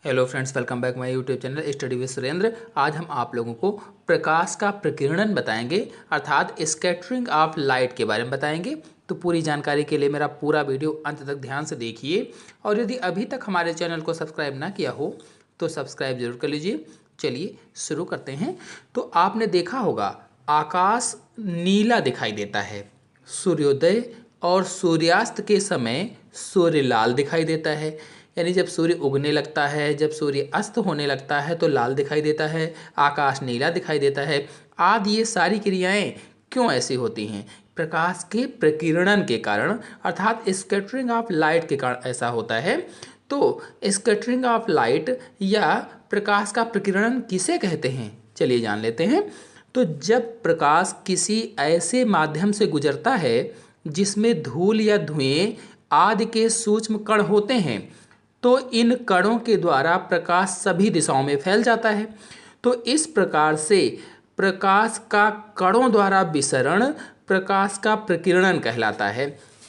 Hello friends, welcome back my YouTube channel study with Surendra. आज हम आप लोगों को प्रकाश का प्रकीर्णन बताएंगे, अर्थात स्कैटरिंग ऑफ लाइट के बारे में बताएंगे। तो पूरी जानकारी के लिए मेरा पूरा वीडियो अंत तक ध्यान से देखिए, और यदि अभी तक हमारे चैनल को सब्सक्राइब ना किया हो तो सब्सक्राइब जरूर कर लीजिए। चलिए शुरू करते हैं। तो आपने देखा होगा, आकाश नीला दिखाई देता है। सूर्योदय और सूर्यास्त के समय सूर्य लाल दिखाई देता है, यानी जब सूर्य उगने लगता है, जब सूर्य अस्त होने लगता है तो लाल दिखाई देता है, आकाश नीला दिखाई देता है। आदि ये सारी क्रियाएं क्यों ऐसी होती हैं? प्रकाश के प्रकीर्णन के कारण, अर्थात स्कैटरिंग ऑफ लाइट के कारण ऐसा होता है। तो स्कैटरिंग ऑफ लाइट या प्रकाश का प्रकीर्णन किसे कहते हैं, चलिए जान लेते हैं। तो जब प्रकाश किसी ऐसे माध्यम से गुजरता है जिसमें धूल या धुएं आदि के सूक्ष्म कण होते हैं, तो इन कणों के द्वारा प्रकाश सभी दिशाओं में फैल जाता है। तो इस प्रकार से प्रकाश का कणों द्वारा विसरण प्रकाश का प्रकीर्णन कहलाता है।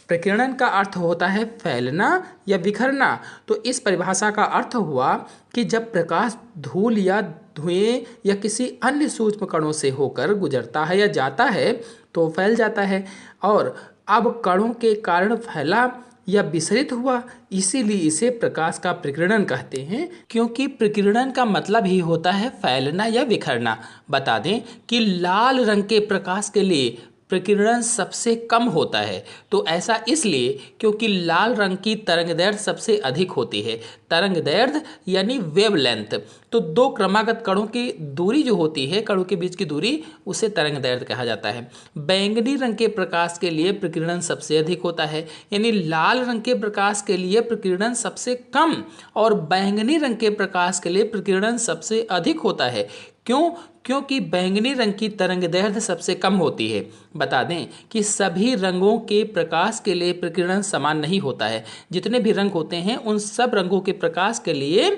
प्रकीर्णन का अर्थ होता है फैलना या बिखरना। तो इस परिभाषा का अर्थ हुआ कि जब प्रकाश धूल या धुएं या किसी अन्य सूक्ष्म कणों से होकर गुजरता है या जाता है तो फैल जाता है, और अब कणों के कारण फैला या विसरित हुआ, इसीलिए इसे प्रकाश का प्रकीर्णन कहते हैं। क्योंकि प्रकीर्णन का मतलब ही होता है फैलना या बिखरना। बता दें कि लाल रंग के प्रकाश के लिए प्रकीर्णन सबसे कम होता है। तो ऐसा इसलिए क्योंकि लाल रंग की तरंगदैर्घ्य सबसे अधिक होती है। तरंगदैर्घ्य यानी वेवलेंथ। तो दो क्रमागत कणों की दूरी जो होती है, कणों के बीच की दूरी, उसे तरंगदैर्घ्य कहा जाता है। बैंगनी रंग के प्रकाश के लिए प्रकीर्णन सबसे अधिक होता है, यानी लाल रंग के प्रकाश के लिए प्रकीर्णन सबसे कम और बैंगनी रंग के प्रकाश के लिए प्रकीर्णन सबसे अधिक होता है। क्यों? क्योंकि बैंगनी रंग की तरंगदैर्घ्य सबसे कम होती है। बता दें कि सभी रंगों के प्रकाश के लिए प्रकीर्णन समान नहीं होता है। जितने भी रंग होते हैं उन सब रंगों के प्रकाश के लिए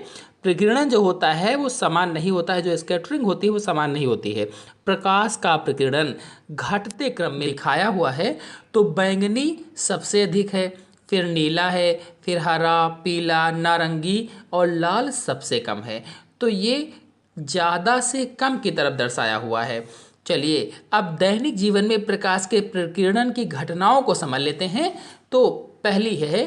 प्रकीर्णन जो होता है वो समान नहीं होता है, जो स्कैटरिंग होती है वो समान नहीं होती है। प्रकाश का प्रकीर्णन घटते क्रम में दिखाया हुआ है। तो बैंगनी सबसे अधिक है, फिर नीला है, फिर हरा, पीला, नारंगी और लाल सबसे कम है। तो ये ज़्यादा से कम की तरफ दर्शाया हुआ है। चलिए अब दैनिक जीवन में प्रकाश के प्रकीर्णन की घटनाओं को समझ लेते हैं। तो पहली है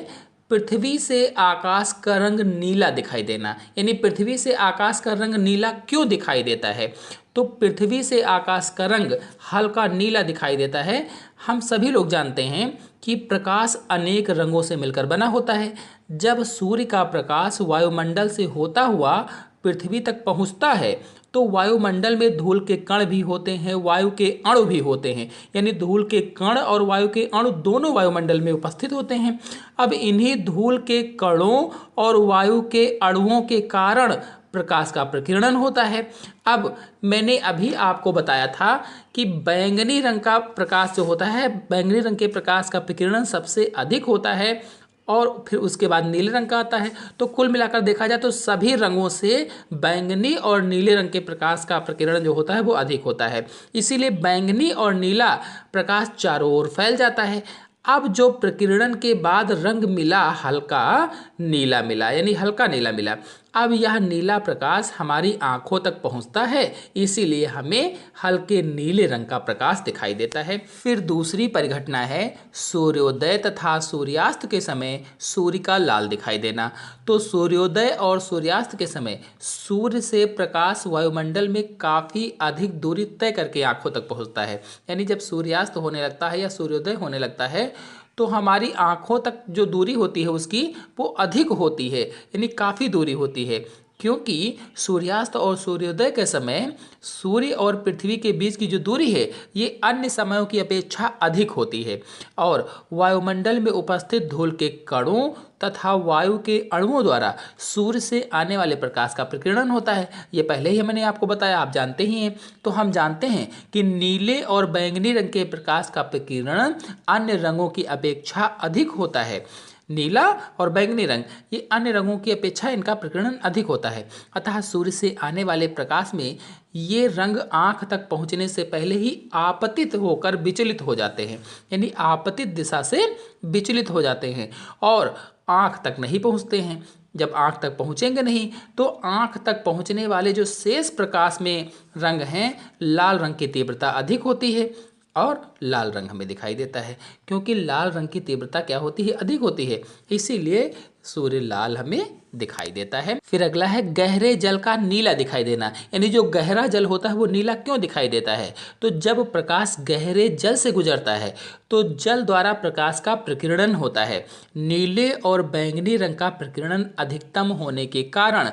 पृथ्वी से आकाश का रंग नीला दिखाई देना। यानी पृथ्वी से आकाश का रंग नीला क्यों दिखाई देता है? तो पृथ्वी से आकाश का रंग हल्का नीला दिखाई देता है। हम सभी लोग जानते हैं कि प्रकाश अनेक रंगों से मिलकर बना होता है। जब सूर्य का प्रकाश वायुमंडल से होता हुआ पृथ्वी तक पहुंचता है तो वायुमंडल में धूल के कण भी होते हैं, वायु के अणु भी होते हैं। यानी धूल के कण और वायु के अणु दोनों वायुमंडल में उपस्थित होते हैं। अब इन्हीं धूल के कणों और वायु के अणुओं के कारण प्रकाश का प्रकीर्णन होता है। अब मैंने अभी आपको बताया था कि बैंगनी रंग का प्रकाश जो होता है, बैंगनी रंग के प्रकाश का प्रकीर्णन सबसे अधिक होता है और फिर उसके बाद नीले रंग का आता है। तो कुल मिलाकर देखा जाए तो सभी रंगों से बैंगनी और नीले रंग के प्रकाश का प्रकीर्णन जो होता है वो अधिक होता है। इसीलिए बैंगनी और नीला प्रकाश चारों ओर फैल जाता है। अब जो प्रकीर्णन के बाद रंग मिला, हल्का नीला मिला, यानी हल्का नीला मिला। अब यह नीला प्रकाश हमारी आंखों तक पहुंचता है, इसीलिए हमें हल्के नीले रंग का प्रकाश दिखाई देता है। फिर दूसरी परिघटना है सूर्योदय तथा सूर्यास्त के समय सूर्य का लाल दिखाई देना। तो सूर्योदय और सूर्यास्त के समय सूर्य से प्रकाश वायुमंडल में काफ़ी अधिक दूरी तय करके आंखों तक पहुंचता है। यानी जब सूर्यास्त होने लगता है या सूर्योदय होने लगता है तो हमारी आंखों तक जो दूरी होती है उसकी वो अधिक होती है, यानी काफ़ी दूरी होती है। क्योंकि सूर्यास्त और सूर्योदय के समय सूर्य और पृथ्वी के बीच की जो दूरी है ये अन्य समयों की अपेक्षा अधिक होती है, और वायुमंडल में उपस्थित धूल के कणों तथा वायु के अणुओं द्वारा सूर्य से आने वाले प्रकाश का प्रकीर्णन होता है। ये पहले ही मैंने आपको बताया, आप जानते ही हैं। तो हम जानते हैं कि नीले और बैंगनी रंग के प्रकाश का प्रकीर्णन अन्य रंगों की अपेक्षा अधिक होता है। नीला और बैंगनी रंग ये अन्य रंगों की अपेक्षा इनका प्रकीर्णन अधिक होता है। अतः सूर्य से आने वाले प्रकाश में ये रंग आँख तक पहुँचने से पहले ही आपतित होकर विचलित हो जाते हैं, यानी आपतित दिशा से विचलित हो जाते हैं और आँख तक नहीं पहुँचते हैं। जब आँख तक पहुँचेंगे नहीं तो आँख तक पहुँचने वाले जो शेष प्रकाश में रंग हैं, लाल रंग की तीव्रता अधिक होती है और लाल रंग हमें दिखाई देता है। क्योंकि लाल रंग की तीव्रता क्या होती है? अधिक होती है, इसीलिए सूर्य लाल हमें दिखाई देता है। फिर अगला है गहरे जल का नीला दिखाई देना, यानी जो गहरा जल होता है वो नीला क्यों दिखाई देता है? तो जब प्रकाश गहरे जल से गुजरता है तो जल द्वारा प्रकाश का प्रकीर्णन होता है। नीले और बैंगनी रंग का प्रकीर्णन अधिकतम होने के कारण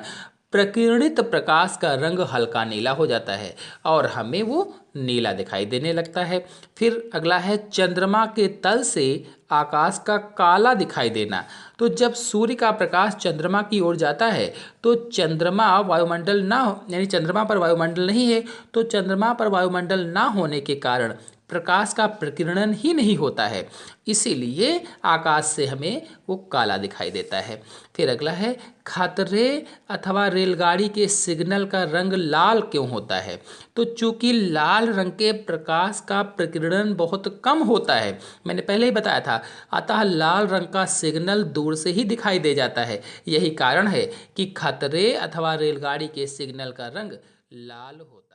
प्रकीर्णित प्रकाश का रंग हल्का नीला हो जाता है और हमें वो नीला दिखाई देने लगता है। फिर अगला है चंद्रमा के तल से आकाश का काला दिखाई देना। तो जब सूर्य का प्रकाश चंद्रमा की ओर जाता है तो चंद्रमा वायुमंडल ना हो, यानी चंद्रमा पर वायुमंडल नहीं है, तो चंद्रमा पर वायुमंडल ना होने के कारण प्रकाश का प्रकीर्णन ही नहीं होता है, इसीलिए आकाश से हमें वो काला दिखाई देता है। फिर अगला है खतरे अथवा रेलगाड़ी के सिग्नल का रंग लाल क्यों होता है? तो चूंकि लाल रंग के प्रकाश का प्रकीर्णन बहुत कम होता है, मैंने पहले ही बताया था, अतः लाल रंग का सिग्नल दूर से ही दिखाई दे जाता है। यही कारण है कि खतरे अथवा रेलगाड़ी के सिग्नल का रंग लाल होता है।